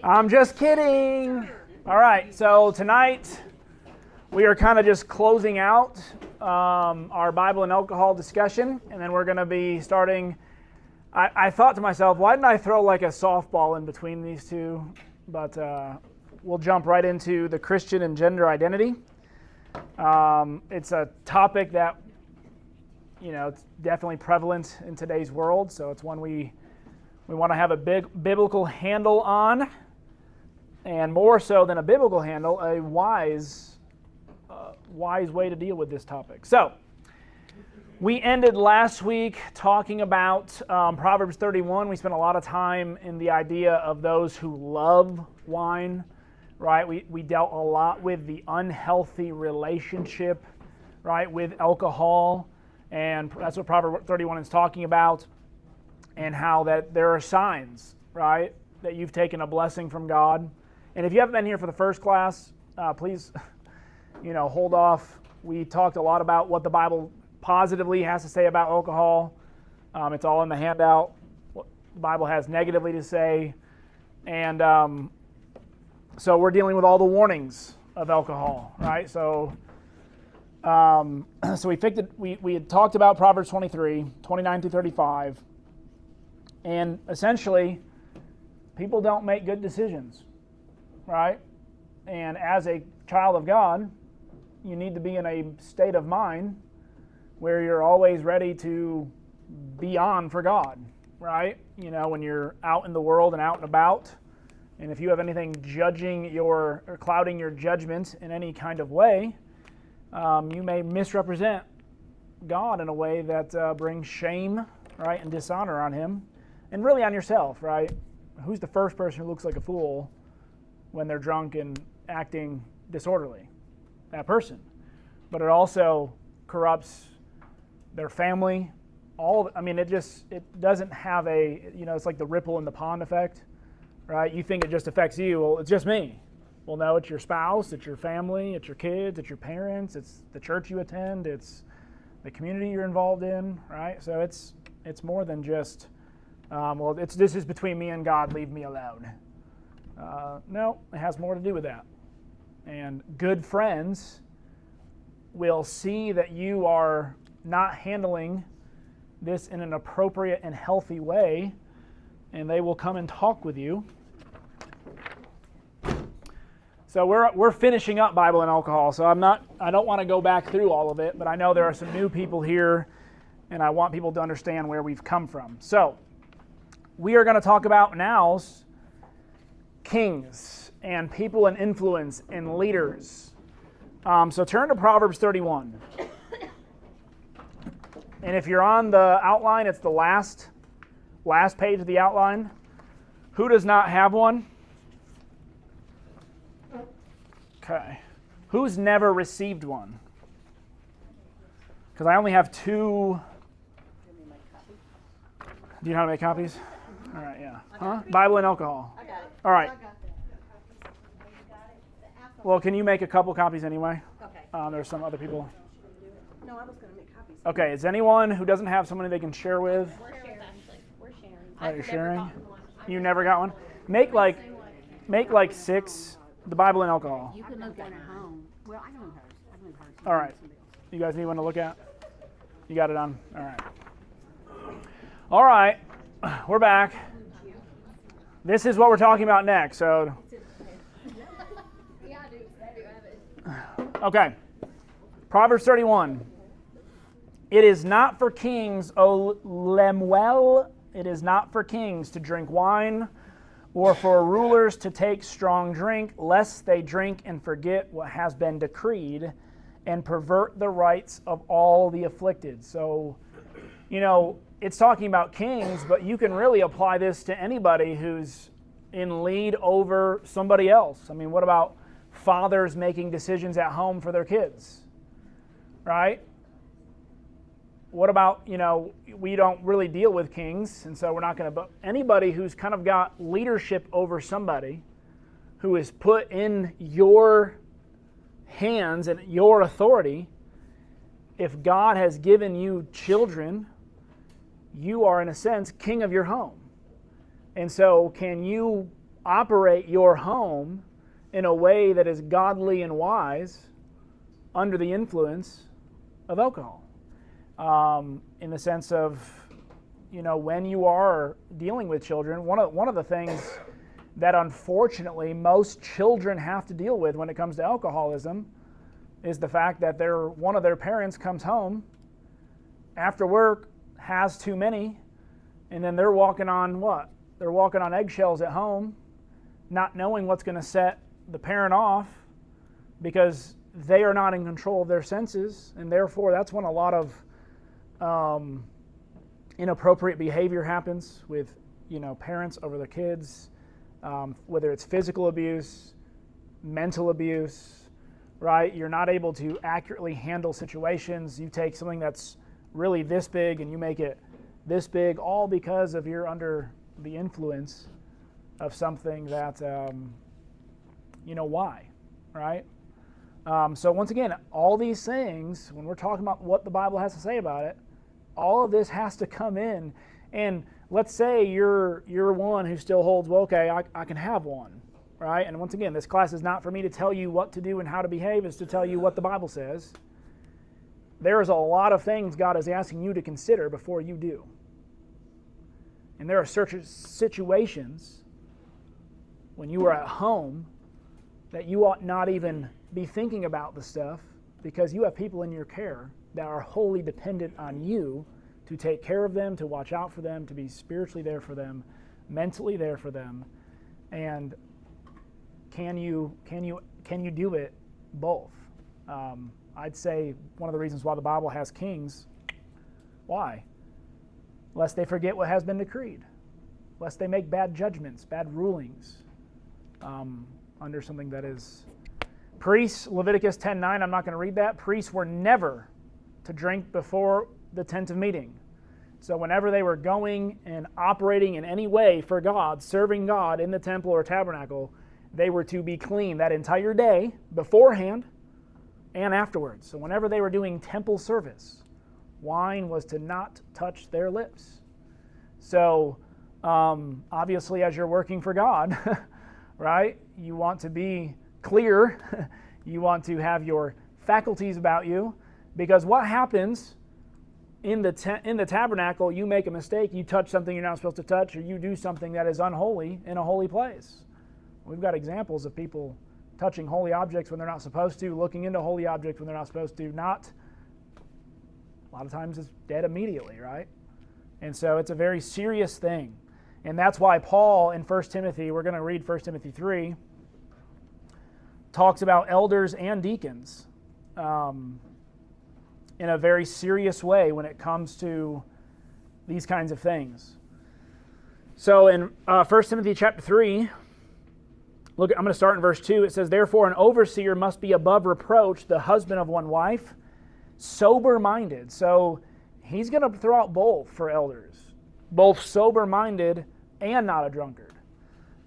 I'm just kidding. All right, so tonight we are kind of just closing out our Bible and alcohol discussion, and then we're going to be starting. I thought to myself, why didn't I throw like a softball in between these two? But we'll jump right into the Christian and gender identity. It's a topic that, it's definitely prevalent in today's world, so it's one we want to have a big biblical handle on, and more so than a biblical handle, a wise way to deal with this topic. So, we ended last week talking about Proverbs 31. We spent a lot of time in the idea of those who love wine, right? We dealt a lot with the unhealthy relationship, right, with alcohol, and that's what Proverbs 31 is talking about, and how that there are signs, right, that you've taken a blessing from God. And if you haven't been here for the first class, please, hold off. We talked a lot about what the Bible positively has to say about alcohol. It's all in the handout. What the Bible has negatively to say. And so we're dealing with all the warnings of alcohol, right? So we had talked about Proverbs 23, 29 through 35. And essentially, people don't make good decisions, right? And as a child of God, you need to be in a state of mind where you're always ready to be on for God, right? When you're out in the world and out and about, and if you have anything or clouding your judgment in any kind of way, you may misrepresent God in a way that brings shame, right, and dishonor on Him, and really on yourself, right? Who's the first person who looks like a fool when they're drunk and acting disorderly? That person. But it also corrupts their family. It doesn't have it's like the ripple in the pond effect, right? You think it just affects you. Well, it's just me. Well, no, it's your spouse, it's your family, it's your kids, it's your parents, it's the church you attend, it's the community you're involved in, right? So it's more than just, this is between me and God, leave me alone. No, it has more to do with that. And good friends will see that you are not handling this in an appropriate and healthy way, and they will come and talk with you. So we're finishing up Bible and alcohol, so I don't want to go back through all of it, but I know there are some new people here, and I want people to understand where we've come from. So we are going to talk about now kings and people in influence and leaders. So turn to Proverbs 31. And if you're on the outline, it's the last page of the outline. Who does not have one? Okay. Who's never received one? Because I only have two. Do you know how to make copies? All right, yeah. Huh? Bible and alcohol. I got it. All right. I got it. Well, can you make a couple copies anyway? Okay. There's some other people. No, I was going to make copies. Okay, is anyone who doesn't have someone they can share with? We're sharing. We're sharing. All right, you're sharing? You never got one? Make like 6, the Bible and alcohol. You can look one at home. Well, I don't hers. I don't hers. All right. You guys need one to look at? You got it on? All right. All right. We're back. This is what we're talking about next. So, okay. Proverbs 31. It is not for kings, O Lemuel, it is not for kings to drink wine, or for rulers to take strong drink, lest they drink and forget what has been decreed, and pervert the rights of all the afflicted. So, it's talking about kings, but you can really apply this to anybody who's in lead over somebody else. I mean, what about fathers making decisions at home for their kids, right? What about, we don't really deal with kings, and so we're not going to, but anybody who's kind of got leadership over somebody who is put in your hands and your authority, if God has given you children, you are, in a sense, king of your home. And so can you operate your home in a way that is godly and wise under the influence of alcohol. In the sense of, when you are dealing with children, one of the things that unfortunately most children have to deal with when it comes to alcoholism is the fact that one of their parents comes home after work, has too many, and then they're walking on what? They're walking on eggshells at home, not knowing what's going to set the parent off because they are not in control of their senses, and therefore that's when a lot of inappropriate behavior happens with parents over their kids, whether it's physical abuse, mental abuse, right? You're not able to accurately handle situations. You take something that's really this big and you make it this big, all because of you're under the influence of something that, why, right? So once again, all these things, when we're talking about what the Bible has to say about it, all of this has to come in. And let's say you're one who still holds, well, okay, I can have one, right? And once again, this class is not for me to tell you what to do and how to behave. It's to tell you what the Bible says. There is a lot of things God is asking you to consider before you do. And there are certain situations when you are at home that you ought not even be thinking about the stuff because you have people in your care that are wholly dependent on you to take care of them, to watch out for them, to be spiritually there for them, mentally there for them. And can you do it both? I'd say one of the reasons why the Bible has kings, why? Lest they forget what has been decreed, lest they make bad judgments, bad rulings under something that is. Priests, Leviticus 10:9, I'm not going to read that. Priests were never to drink before the tent of meeting. So whenever they were going and operating in any way for God, serving God in the temple or tabernacle, they were to be clean that entire day beforehand and afterwards. So whenever they were doing temple service, wine was to not touch their lips. So obviously as you're working for God, right, you want to be clear. You want to have your faculties about you, because what happens in the tabernacle, you make a mistake, you touch something you're not supposed to touch, or you do something that is unholy in a holy place. We've got examples of people touching holy objects when they're not supposed to, looking into holy objects when they're not supposed to, not. A lot of times it's dead immediately, right? And so it's a very serious thing. And that's why Paul in 1 Timothy, we're going to read 1 Timothy 3, talks about elders and deacons in a very serious way when it comes to these kinds of things. So in 1 Timothy chapter 3, look, I'm going to start in verse 2. It says, "Therefore an overseer must be above reproach, the husband of one wife, sober-minded." So he's going to throw out both for elders, both sober-minded and not a drunkard.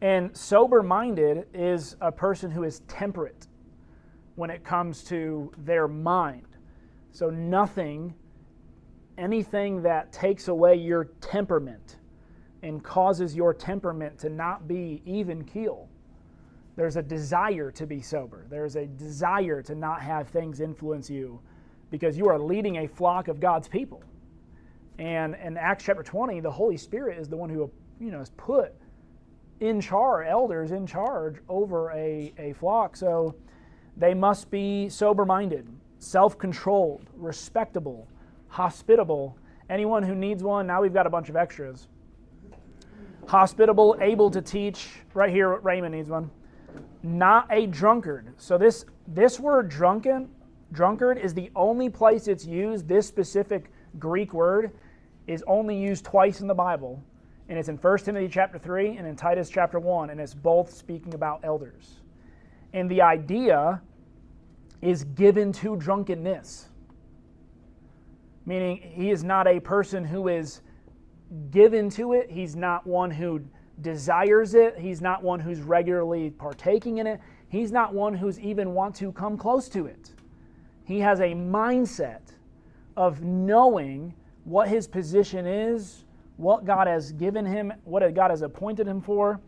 And sober-minded is a person who is temperate when it comes to their mind. So anything that takes away your temperament and causes your temperament to not be even keel. There's a desire to be sober. There's a desire to not have things influence you because you are leading a flock of God's people. And in Acts chapter 20, the Holy Spirit is the one who is put elders in charge over a flock. So they must be sober-minded, self-controlled, respectable, hospitable. Anyone who needs one, now we've got a bunch of extras. Hospitable, able to teach. Right here, Raymond needs one. Not a drunkard. So this word drunkard is the only place it's used. This specific Greek word is only used twice in the Bible. And it's in 1 Timothy chapter 3 and in Titus chapter 1. And it's both speaking about elders. And the idea is given to drunkenness. Meaning he is not a person who is given to it. He's not one who desires it. He's not one who's regularly partaking in it. He's not one who's even want to come close to it. He has a mindset of knowing what his position is, what God has given him, what God has appointed him for,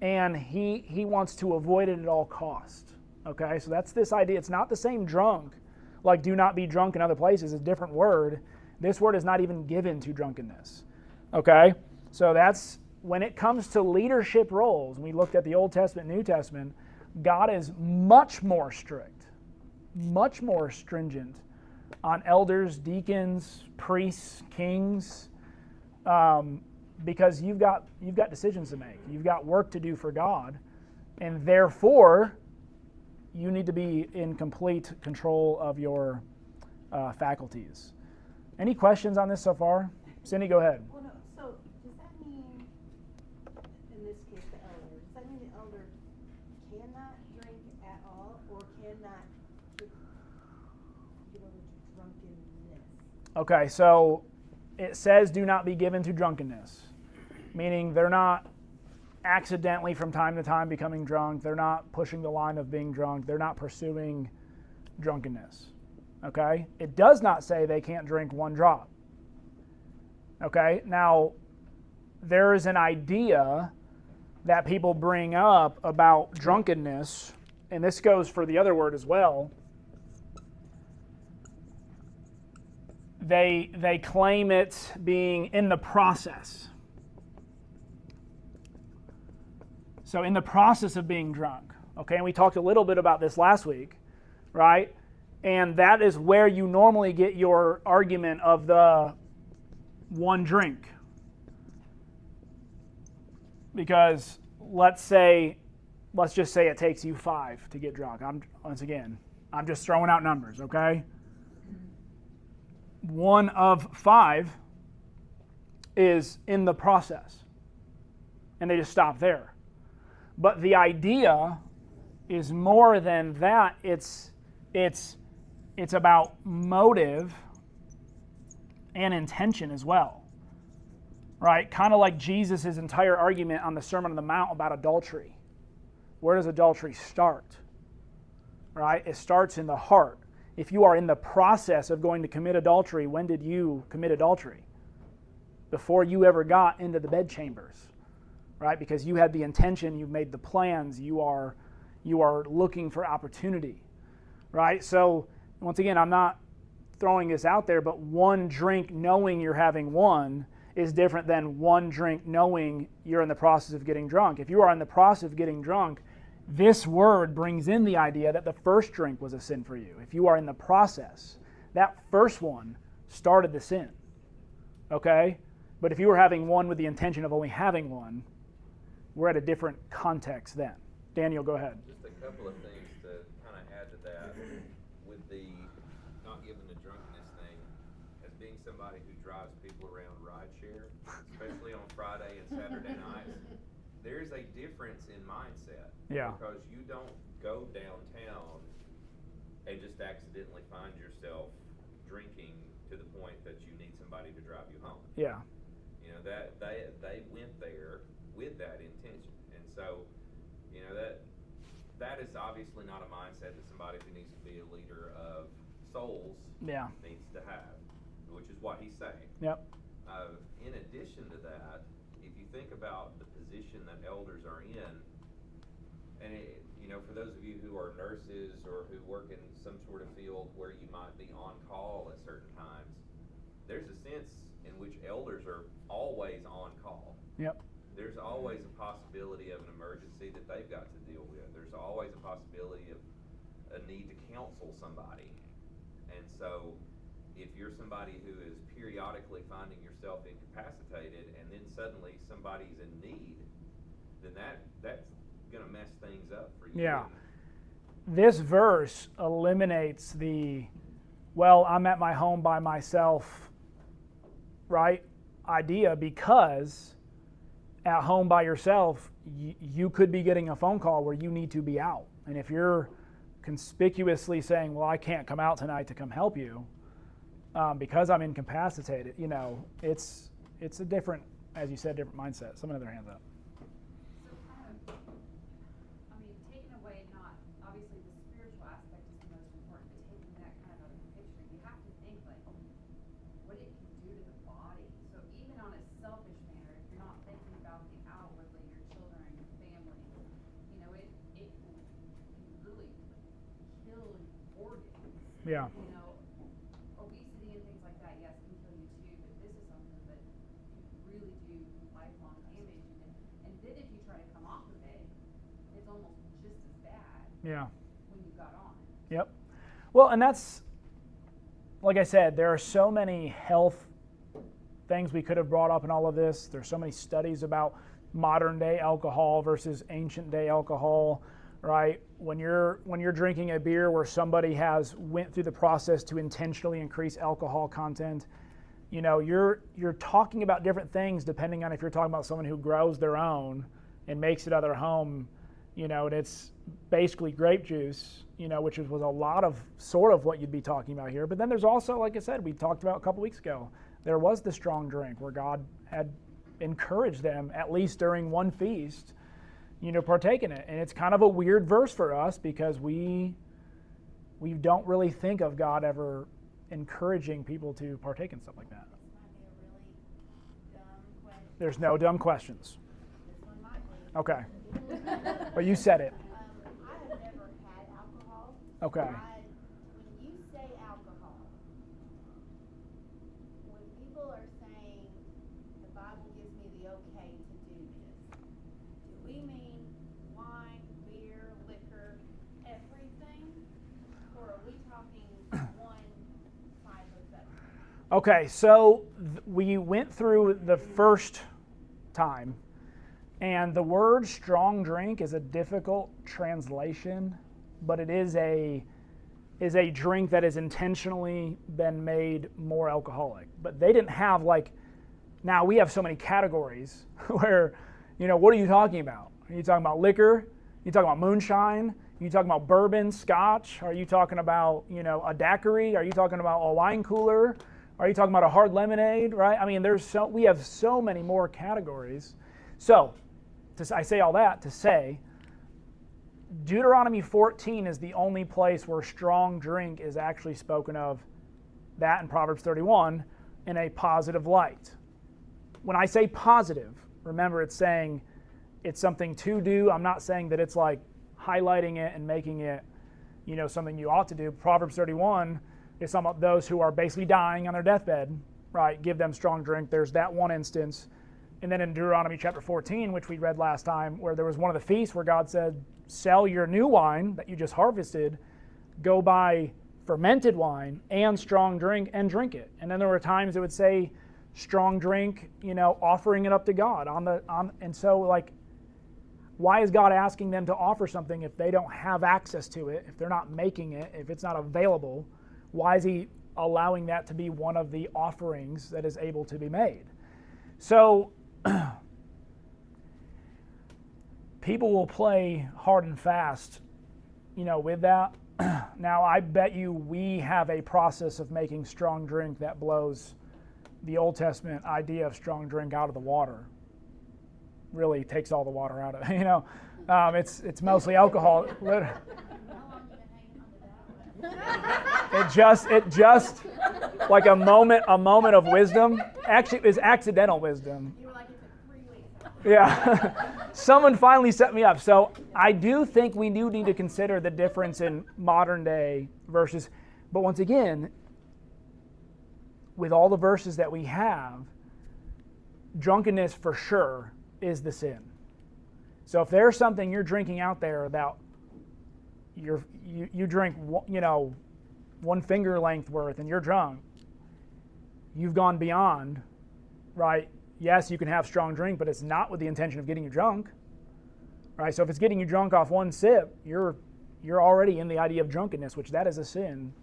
and he wants to avoid it at all cost. Okay, so that's this idea. It's not the same drunk, like do not be drunk in other places. It's a different word. This word is not even given to drunkenness. Okay, so that's when it comes to leadership roles. We looked at the Old Testament, New Testament. God is much more strict, much more stringent on elders, deacons, priests, kings, because you've got decisions to make. You've got work to do for God, and therefore you need to be in complete control of your faculties. Any questions on this so far? Cindy, go ahead. Well, no, so does that mean, in this case, the elder, does that mean the elder cannot drink at all or cannot get over to drunkenness? Okay, so it says do not be given to drunkenness, meaning they're not accidentally from time to time becoming drunk. They're not pushing the line of being drunk. They're not pursuing drunkenness. Okay? It does not say they can't drink one drop. Okay? Now, there is an idea that people bring up about drunkenness, and this goes for the other word as well. They claim it being in the process. So in the process of being drunk, okay, and we talked a little bit about this last week, right? And that is where you normally get your argument of the one drink. Because let's just say it takes you 5 to get drunk. I'm just throwing out numbers, okay? 1 of 5 is in the process. And they just stop there. But the idea is more than that. It's about motive and intention as well, right? Kind of like Jesus' entire argument on the Sermon on the Mount about adultery. Where does adultery start? Right? It starts in the heart. If you are in the process of going to commit adultery, when did you commit adultery? Before you ever got into the bedchambers. Right? Because you had the intention, you've made the plans, you are looking for opportunity. Right? So, once again, I'm not throwing this out there, but one drink knowing you're having one is different than one drink knowing you're in the process of getting drunk. If you are in the process of getting drunk, this word brings in the idea that the first drink was a sin for you. If you are in the process, that first one started the sin. Okay? But if you were having one with the intention of only having one, we're at a different context then. Daniel, go ahead. Just a couple of things to kind of add to that. With the not giving the drunkenness thing, as being somebody who drives people around rideshare, especially on Friday and Saturday nights, there's a difference in mindset. Yeah. Because you don't go downtown and just accidentally find yourself drinking to the point that you need somebody to drive you home. Yeah. You know, that they went there with that intention. And so, you know, that is obviously not a mindset that somebody who needs to be a leader of souls needs to have, which is what he's saying. Yep. In addition to that, if you think about the position that elders are in, and you know, for those of you who are nurses or who work in some sort of field where you might be on call at certain times, there's a sense in which elders are always on call. Yep. There's always a possibility of an emergency that they've got to deal with. There's always a possibility of a need to counsel somebody. And so if you're somebody who is periodically finding yourself incapacitated and then suddenly somebody's in need, then that's going to mess things up for you. Yeah. This verse eliminates the, well, I'm at my home by myself, right, idea, because at home by yourself, you could be getting a phone call where you need to be out. And if you're conspicuously saying, well, I can't come out tonight to come help you because I'm incapacitated, you know, it's a different, as you said, different mindset. Someone had their hands up. So I mean, taking away not, obviously the spiritual aspect is the most important, but taking that kind of out of the picture, you have to think like, what it can do to the body. So even on a selfish manner, if you're not thinking about the outwardly, your children, your family, Yeah. You know, obesity and things like that, yes, can kill you too, but this is something that can really do lifelong damage. And then if you try to come off of it, it's almost just as bad Yeah. when you got on it. Yep. Well, and that's, like I said, there are so many health things we could have brought up in all of this. There's so many studies about modern day alcohol versus ancient day alcohol, right? When you're drinking a beer where somebody has went through the process to intentionally increase alcohol content, you know, you're talking about different things depending on if you're talking about someone who grows their own and makes it at their home, you know, and it's basically grape juice, you know, which was a lot of sort of what you'd be talking about here. But then there's also, like I said, we talked about a couple weeks ago, there was the strong drink where God had encouraged them, at least during one feast, you know, partake in it. And it's kind of a weird verse for us because we don't really think of God ever encouraging people to partake in stuff like that. This might be a really dumb question. There's no dumb questions. This one might be. Okay. Well, you said it. I have never had alcohol. Okay. When you say alcohol, when people are saying the Bible gives me the okay to do this, do we mean wine, beer, liquor, everything? Or are we talking one type of substance? Okay, so we went through the first time, and the word strong drink is a difficult translation, but it is a drink that has intentionally been made more alcoholic. But they didn't have now we have so many categories where, you know, what are you talking about? Are you talking about liquor? Are you talking about moonshine? Are you talking about bourbon, scotch? Are you talking about, you know, a daiquiri? Are you talking about a wine cooler? Are you talking about a hard lemonade, right? I mean, we have so many more categories. So, I say all that to say, Deuteronomy 14 is the only place where strong drink is actually spoken of, that in Proverbs 31, in a positive light. When I say positive, remember it's saying it's something to do. I'm not saying that it's like highlighting it and making it, you know, something you ought to do. Proverbs 31 is some of those who are basically dying on their deathbed, right? Give them strong drink. There's that one instance. And then in Deuteronomy chapter 14, which we read last time, where there was one of the feasts where God said, sell your new wine that you just harvested, go buy fermented wine and strong drink and drink it. And then there were times it would say strong drink, you know, offering it up to God and so like, why is God asking them to offer something if they don't have access to it, if they're not making it, if it's not available? Why is he allowing that to be one of the offerings that is able to be made? So people will play hard and fast, you know, with that. Now, I bet you we have a process of making strong drink that blows the Old Testament idea of strong drink out of the water. Really takes all the water out of it, you know. It's mostly alcohol. How long you been hanging on to that one? It just like a moment of wisdom. Actually, it was accidental wisdom. You were like, it took 3 weeks. Yeah. Someone finally set me up. So I do think we do need to consider the difference in modern day versus, but once again, with all the verses that we have, drunkenness for sure is the sin. So if there's something you're drinking out there that you drink, you know, one finger length worth and you're drunk, you've gone beyond, right? Yes, you can have strong drink, but it's not with the intention of getting you drunk, right? So if it's getting you drunk off one sip, you're already in the idea of drunkenness, which that is a sin.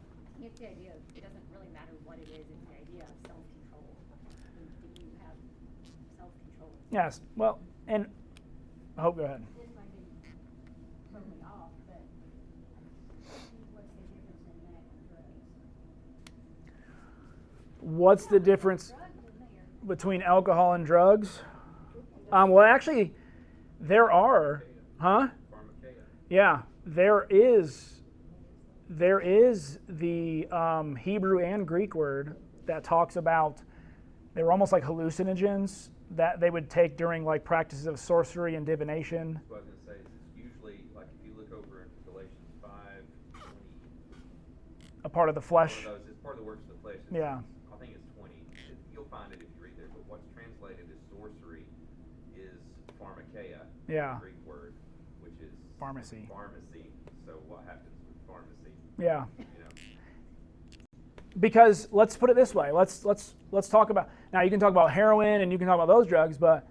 It's the idea, it doesn't really matter what it is, it's the idea of self-control. Do you have self-control? Yes, well, and I hope, go ahead. This might be totally off, but what's the difference in that and drugs? What's the difference between alcohol and drugs? Well, actually, there are, huh? Pharmakeia. Yeah, there is the Hebrew and Greek word that talks about, they were almost like hallucinogens that they would take during like practices of sorcery and divination. What I was going to say is it's usually, like if you look over in Galatians 5:20, part of the flesh. It's part of the works of the flesh. Yeah. I think it's 20. You'll find it if you read there. But what's translated as sorcery is pharmakeia, Yeah. the Greek word, which is Pharmacy. So what happens with pharmacy? Yeah. You know, Because let's put it this way. Let's talk about, now you can talk about heroin and you can talk about those drugs, but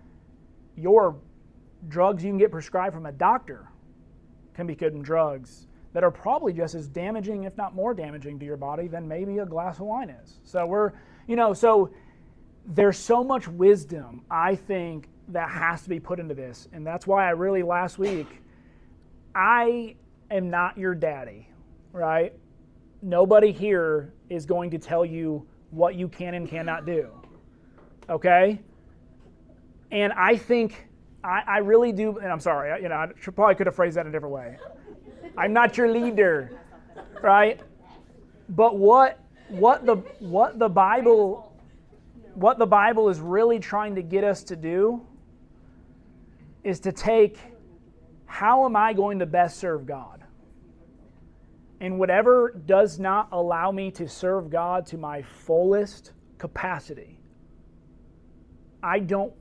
your drugs you can get prescribed from a doctor can be good drugs that are probably just as damaging, if not more damaging to your body than maybe a glass of wine is. So so there's so much wisdom, I think, that has to be put into this. And that's why I really, last week, I am not your daddy, right? Nobody here is going to tell you what you can and cannot do, okay? And I think, I really do, and I'm sorry, I probably could have phrased that in a different way. I'm not your leader, right? But what the Bible is really trying to get us to do is to take, how am I going to best serve God? And whatever does not allow me to serve God to my fullest capacity,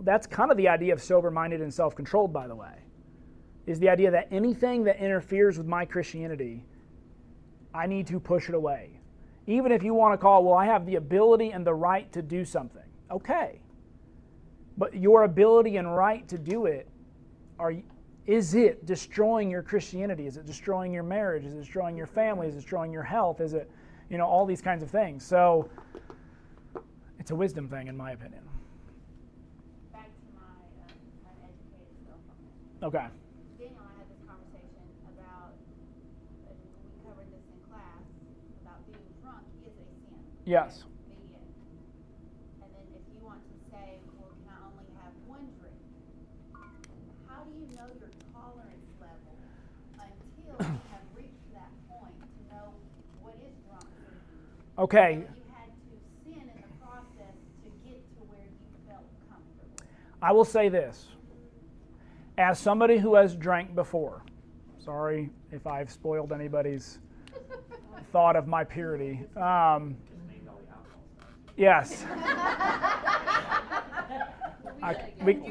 that's kind of the idea of sober-minded and self-controlled, by the way, is the idea that anything that interferes with my Christianity, I need to push it away. Even if you want to call, well, I have the ability and the right to do something. Okay. But your ability and right to do it, is it destroying your Christianity? Is it destroying your marriage? Is it destroying your family? Is it destroying your health? Is it, all these kinds of things. So it's a wisdom thing, in my opinion. Back to my uneducated self on this. Okay. Daniel and I had this conversation about, and we covered this in class, about being drunk is a sin. Yes. Being. And then if you want to say, well, can I only have one drink? How do you know your tolerance level until you have reached that point to know what is drunk for you? Okay. So you had to sin in the process to get to where you felt comfortable. I will say this. As somebody who has drank before, sorry if I've spoiled anybody's thought of my purity. Yes.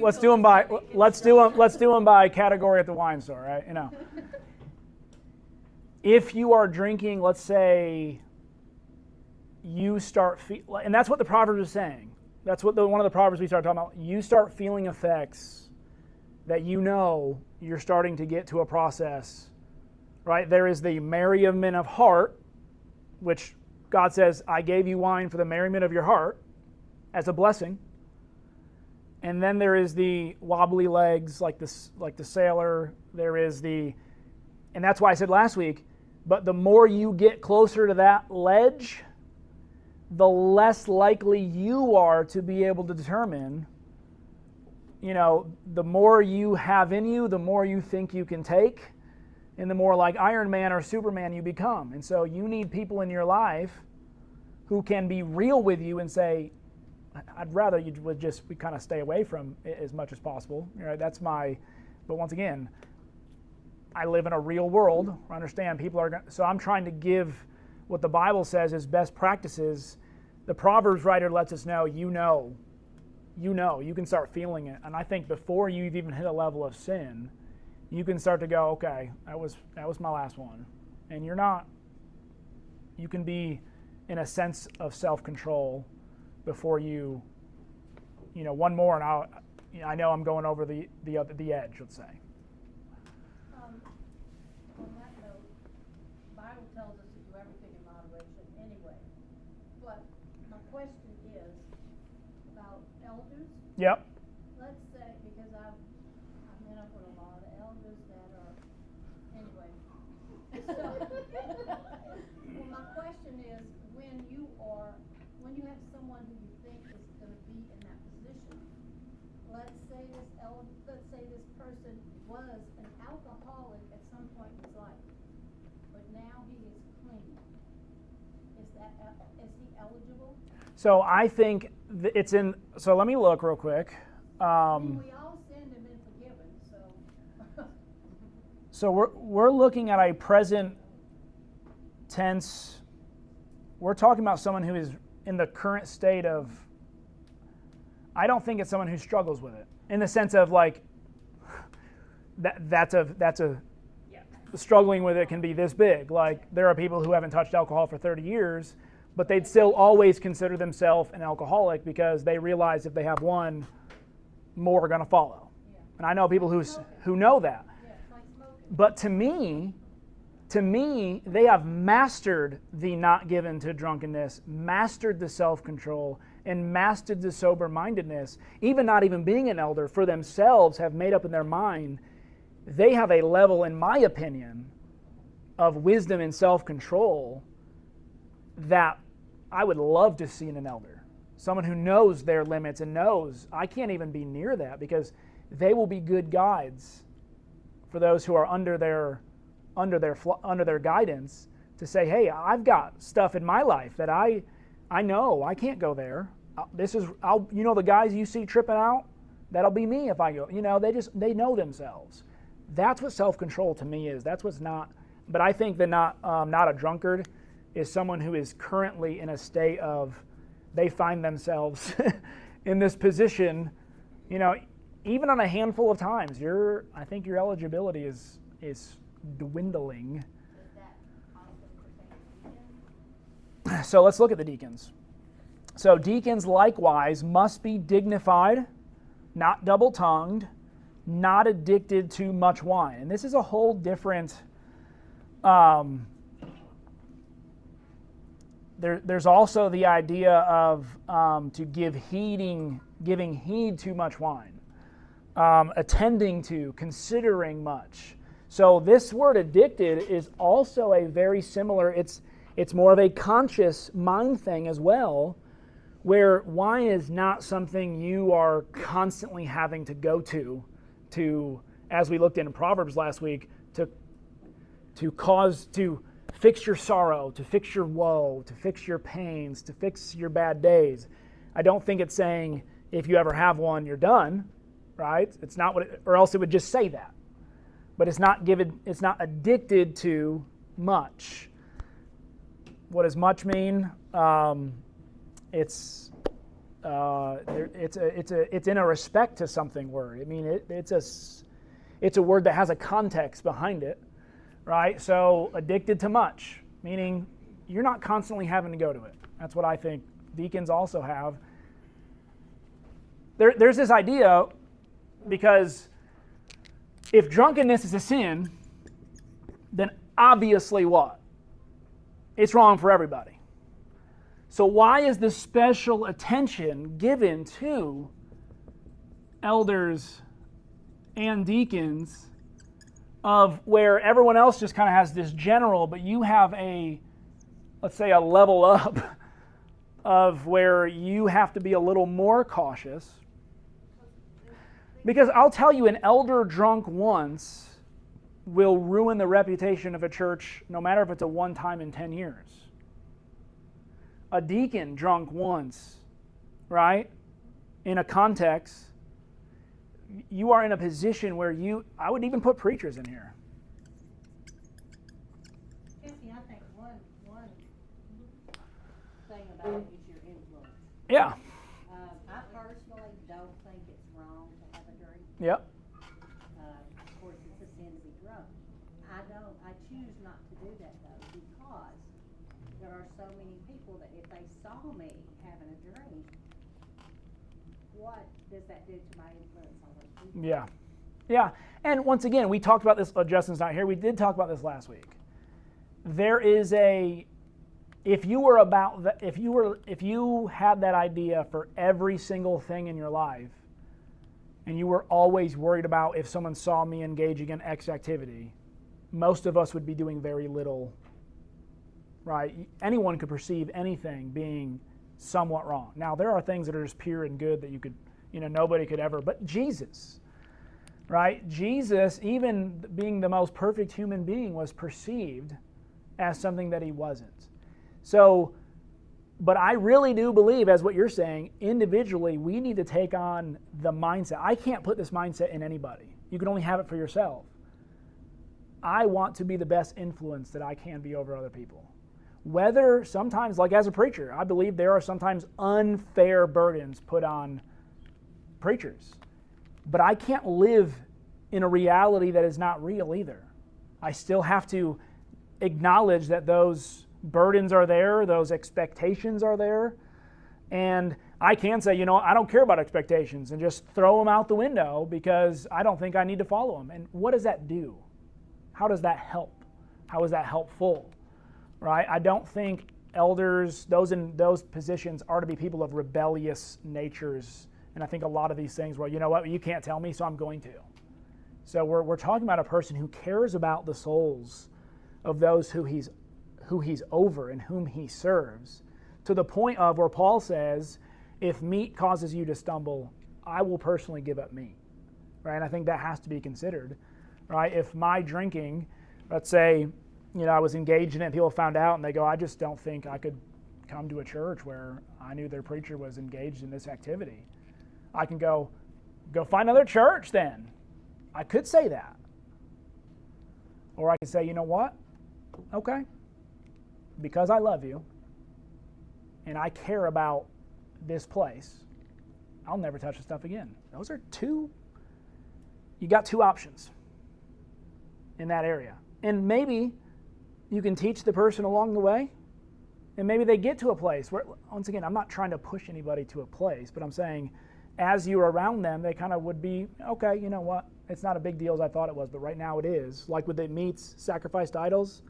Let's do them by category at the wine store, right? If you are drinking, let's say you start and that's what the Proverbs is saying. That's what one of the Proverbs we started talking about. You start feeling effects that you're starting to get to a process, right? There is the merriment of heart, which God says, I gave you wine for the merriment of your heart as a blessing. And then there is the wobbly legs, like the sailor. There is and that's why I said last week, but the more you get closer to that ledge, the less likely you are to be able to determine, the more you have in you, the more you think you can take, and the more like Iron Man or Superman you become. And so you need people in your life who can be real with you and say, I'd rather you would we kind of stay away from it as much as possible. But once again, I live in a real world. I understand so I'm trying to give what the Bible says is best practices. The Proverbs writer lets us know, you can start feeling it. And I think before you've even hit a level of sin, you can start to go, okay, that was my last one. And you can be in a sense of self-control before one more, and I know I'm going over the edge, let's say. On that note, the Bible tells us to do everything in moderation anyway. But my question is about elders. Yep. Let's say, because I've met up with a lot of elders that are, anyway. So, well, my question is, when you have someone who you think is going to be in that position, let's say this person was an alcoholic at some point in his life, but now he is clean. Is he eligible? So I think it's in. So let me look real quick. We all sinned and been forgiven, so. So we're looking at a present tense we're talking about someone who is in the current state of, I don't think it's someone who struggles with it in the sense of like, that's a struggling with it can be this big. Like there are people who haven't touched alcohol for 30 years, but they'd still always consider themselves an alcoholic because they realize if they have one, more are going to follow. Yeah. And I know people who know that. Yeah, it's like smoking. But to me, they have mastered the not given to drunkenness, mastered the self-control, and mastered the sober-mindedness. Even not even being an elder, for themselves have made up in their mind, they have a level, in my opinion, of wisdom and self-control that I would love to see in an elder. Someone who knows their limits and knows I can't even be near that, because they will be good guides for those who are under their guidance to say, hey, I've got stuff in my life that I know I can't go there. The guys you see tripping out, that'll be me if I go. They know themselves. That's what self-control to me is. That's what's not. But I think that not a drunkard is someone who is currently in a state of, they find themselves in this position, even on a handful of times. I think your eligibility is dwindling. Does that also pertain to deacons? So let's look at the deacons. So deacons likewise must be dignified, not double-tongued, not addicted to much wine. And this is a whole different, there's also the idea of to giving heed to much wine, attending to, considering much. So this word addicted is also a very similar, it's more of a conscious mind thing as well, where wine is not something you are constantly having to go to, as we looked in Proverbs last week, to fix your sorrow, to fix your woe, to fix your pains, to fix your bad days. I don't think it's saying if you ever have one, you're done, right? It's not or else it would just say that. But it's not addicted to much. What does much mean? It's in a respect to something word. I mean, it's a word that has a context behind it, right? So addicted to much, meaning you're not constantly having to go to it. That's what I think deacons also have. There's this idea, because if drunkenness is a sin, then obviously what? It's wrong for everybody. So why is this special attention given to elders and deacons, of where everyone else just kind of has this general, but you have let's say a level up of where you have to be a little more cautious? Because I'll tell you, an elder drunk once will ruin the reputation of a church, no matter if it's a one time in 10 years. A deacon drunk once, right, in a context, you are in a position where I would even put preachers in here. Casey, I think one thing about it is your influence. Yeah. I personally don't think it's wrong to have a drink. Yep. Of course, it's a sin to be drunk. I choose not to do that though, because there are so many people that if they saw me having a drink, what does that do to my influence on those people? Yeah. Yeah. And once again, we talked about this, Justin's not here, we did talk about this last week. There is if you had that idea for every single thing in your life, and you were always worried about if someone saw me engaging in X activity, most of us would be doing very little, right? Anyone could perceive anything being somewhat wrong. Now, there are things that are just pure and good that nobody could ever, but Jesus, right? Jesus, even being the most perfect human being, was perceived as something that he wasn't. So, but I really do believe, as what you're saying, individually, we need to take on the mindset. I can't put this mindset in anybody. You can only have it for yourself. I want to be the best influence that I can be over other people. whether sometimes, like as a preacher, I believe there are sometimes unfair burdens put on preachers. But I can't live in a reality that is not real either. I still have to acknowledge that those burdens are there, those expectations are there, and I can say, I don't care about expectations and just throw them out the window because I don't think I need to follow them. And what does that do? How does that help? How is that helpful? Right? I don't think elders, those in those positions, are to be people of rebellious natures. And I think a lot of these things, well, you know what, you can't tell me, so I'm going to. So we're talking about a person who cares about the souls of those who he's over and whom he serves, to the point of where Paul says, if meat causes you to stumble, I will personally give up meat. Right? And I think that has to be considered. Right? If my drinking, let's say, I was engaged in it and people found out and they go, I just don't think I could come to a church where I knew their preacher was engaged in this activity. I can go find another church then. I could say that. Or I could say, you know what? Okay. Because I love you and I care about this place, I'll never touch the stuff again. Those are you got two options in that area. And maybe you can teach the person along the way, and maybe they get to a place where, once again, I'm not trying to push anybody to a place, but I'm saying as you're around them, they kind of would be, okay, you know what? It's not a big deal as I thought it was, but right now it is. Like with the meats sacrificed to idols,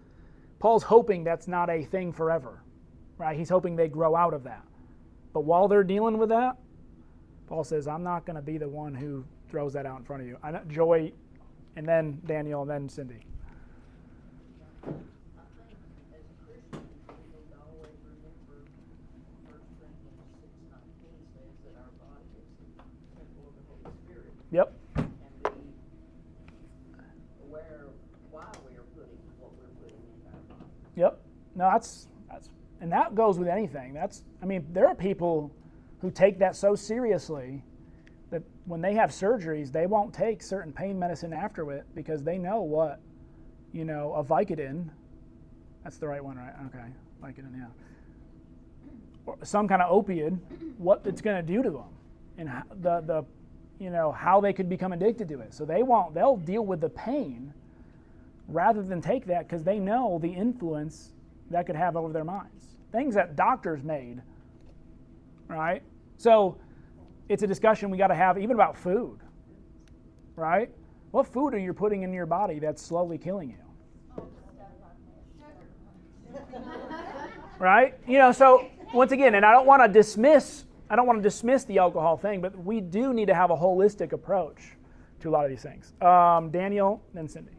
Paul's hoping that's not a thing forever, right? He's hoping they grow out of that. But while they're dealing with that, Paul says, I'm not going to be the one who throws that out in front of you. Joy, and then Daniel, and then Cindy. I think as Christians, we need to always remember 1 Corinthians 6:19 says that our body is the temple of the Holy Spirit. Yep. And be aware of why we are putting what we're putting in our body. Yep. No, and that goes with anything. There are people who take that so seriously that when they have surgeries, they won't take certain pain medicine after it because they know what, a Vicodin, that's the right one, right? Okay, Vicodin, yeah. Or some kind of opiate, what it's going to do to them, and how they could become addicted to it. So they'll deal with the pain rather than take that because they know the influence that could have over their minds. Things that doctors made, right? So it's a discussion we got to have even about food, right? What food are you putting in your body that's slowly killing you? Right? So once again, and I don't want to dismiss the alcohol thing, but we do need to have a holistic approach to a lot of these things. Daniel, then Cindy.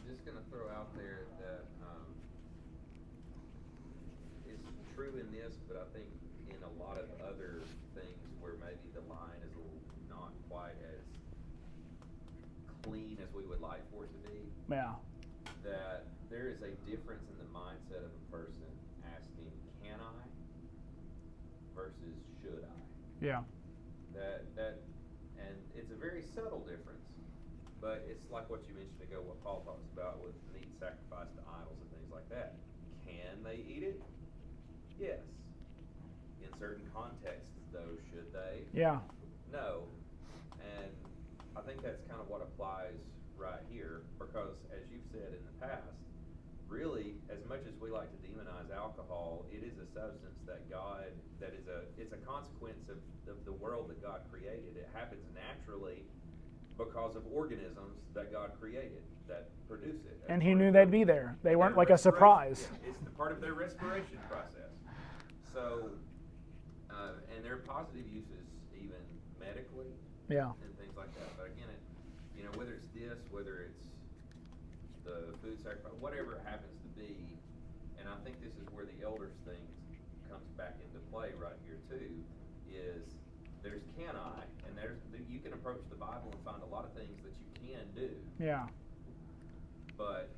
Just going to throw out there that it's true in this, but I think in a lot of other things where maybe the line is not quite as clean as we would like for it to be. Yeah. That there is a difference in the mindset of a person asking, can I versus should I? Yeah. And it's a very subtle difference, but it's like what you mentioned ago, what Paul talks about with meat sacrificed to idols and things like that. Can they eat it? Yes. In certain contexts, though, should they? Yeah. No. And I think that's kind of what applies right here, because as you've said in the past, really, as much as we like to demonize alcohol, it is a substance that it's a consequence of the world that God created. It happens naturally because of organisms that God created that produce it. And he knew they'd be there. They weren't like a surprise. It's the part of their respiration process. So, and there are positive uses even medically. Yeah. And things like that. But again, whether it's this, whether it's the food sacrifice, whatever it happens to be, and I think this is where the elders thing comes back into play right here too, is there's can I, and you can approach the Bible and find a lot of things that you can do. Yeah. But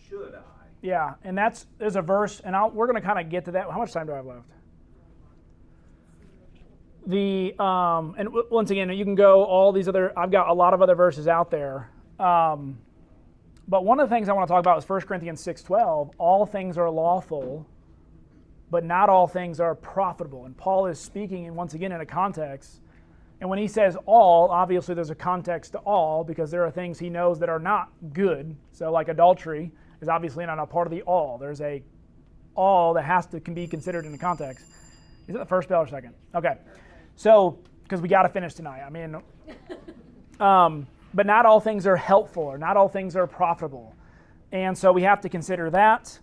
should I? Yeah, and there's a verse, and we're going to kind of get to that. How much time do I have left? And once again, you can go all these other. I've got a lot of other verses out there. But one of the things I want to talk about is 1 Corinthians 6:12. All things are lawful, but not all things are profitable. And Paul is speaking, once again, in a context. And when he says all, obviously there's a context to all, because there are things he knows that are not good. So like adultery is obviously not a part of the all. There's a all that can be considered in the context. Is it the first bell or second? Okay. So, because we got to finish tonight. I mean, but not all things are helpful, or not all things are profitable. And so we have to consider that.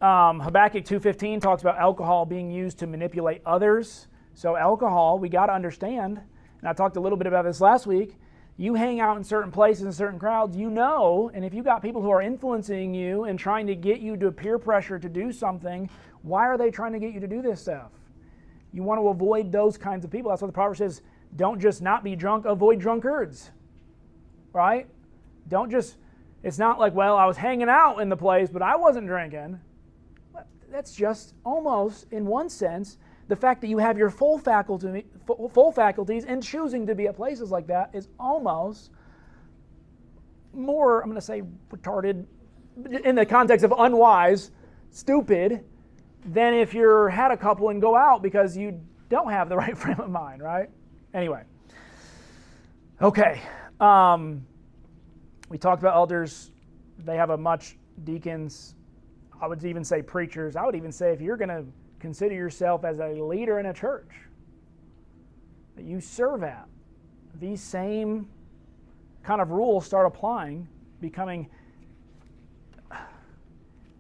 Habakkuk 2:15 talks about alcohol being used to manipulate others. So alcohol, we got to understand, and I talked a little bit about this last week, you hang out in certain places and certain crowds, you know, and if you got people who are influencing you and trying to get you to peer pressure to do something, why are they trying to get you to do this stuff? You want to avoid those kinds of people. That's what the proverb says, don't just not be drunk, avoid drunkards. Right? Don't just, it's not like, well, I was hanging out in the place, but I wasn't drinking. That's just almost, in one sense, the fact that you have your full faculties and choosing to be at places like that is almost more, I'm going to say retarded, in the context of unwise, stupid, than if you're had a couple and go out because you don't have the right frame of mind, right? Anyway. Okay. We talked about elders. They have deacons, I would even say preachers. I would even say if you're going to consider yourself as a leader in a church that you serve at, these same kind of rules start applying, becoming...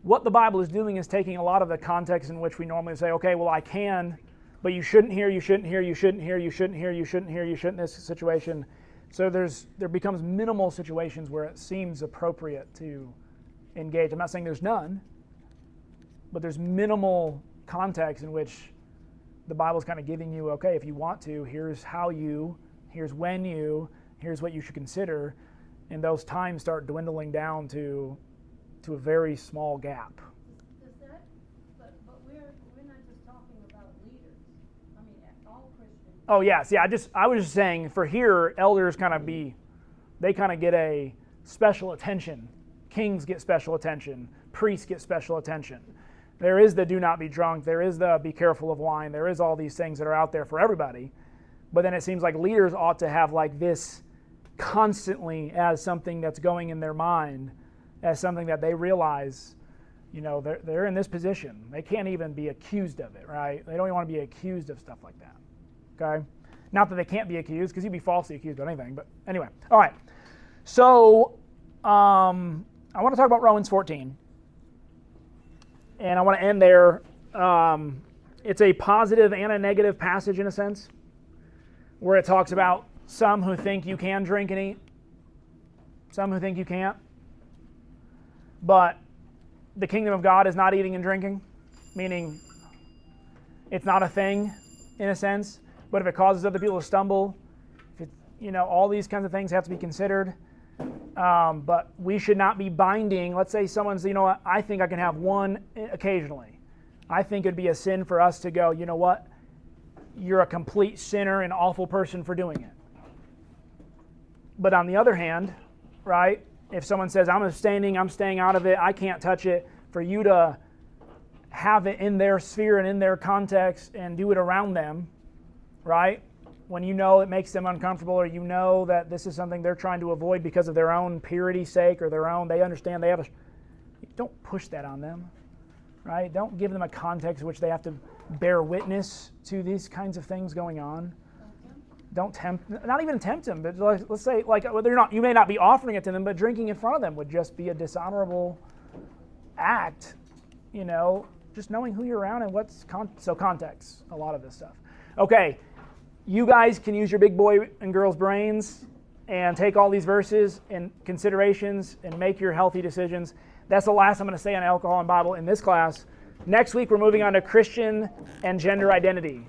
What the Bible is doing is taking a lot of the context in which we normally say, okay, well, I can, but you shouldn't hear, you shouldn't hear, you shouldn't hear, you shouldn't hear, you shouldn't hear, you shouldn't in this situation. So there becomes minimal situations where it seems appropriate to engage. I'm not saying there's none, but there's minimal context in which the Bible's kind of giving you, okay, if you want to, here's what you should consider, and those times start dwindling down to a very small gap. But we're not just talking about leaders. I mean, all Christians. Oh yes, yeah. I was just saying for here, elders they kind of get a special attention. Kings get special attention. Priests get special attention. There is the do not be drunk. There is the be careful of wine. There is all these things that are out there for everybody. But then it seems like leaders ought to have like this constantly as something that's going in their mind, as something that they realize, they're in this position. They can't even be accused of it, right? They don't even want to be accused of stuff like that, okay? Not that they can't be accused, because you'd be falsely accused of anything, but anyway. All right, so I want to talk about Romans 14, and I want to end there. It's a positive and a negative passage in a sense, where it talks about some who think you can drink and eat, some who think you can't. But the kingdom of God is not eating and drinking, meaning it's not a thing in a sense. But if it causes other people to stumble, all these kinds of things have to be considered. But we should not be binding. Let's say someone's, what, I think I can have one occasionally. I think it'd be a sin for us to go, you know what, you're a complete sinner and awful person for doing it. But on the other hand, right, if someone says, I'm staying out of it, I can't touch it, for you to have it in their sphere and in their context and do it around them, right? When you know it makes them uncomfortable, or you know that this is something they're trying to avoid because of their own purity's sake, or they understand don't push that on them, right? Don't give them a context in which they have to bear witness to these kinds of things going on. Not even tempt them, but let's say, you may not be offering it to them, but drinking in front of them would just be a dishonorable act, just knowing who you're around and what's context, a lot of this stuff. Okay, you guys can use your big boy and girls' brains and take all these verses and considerations and make your healthy decisions. That's the last I'm going to say on alcohol and Bible in this class. Next week, we're moving on to Christian and gender identity.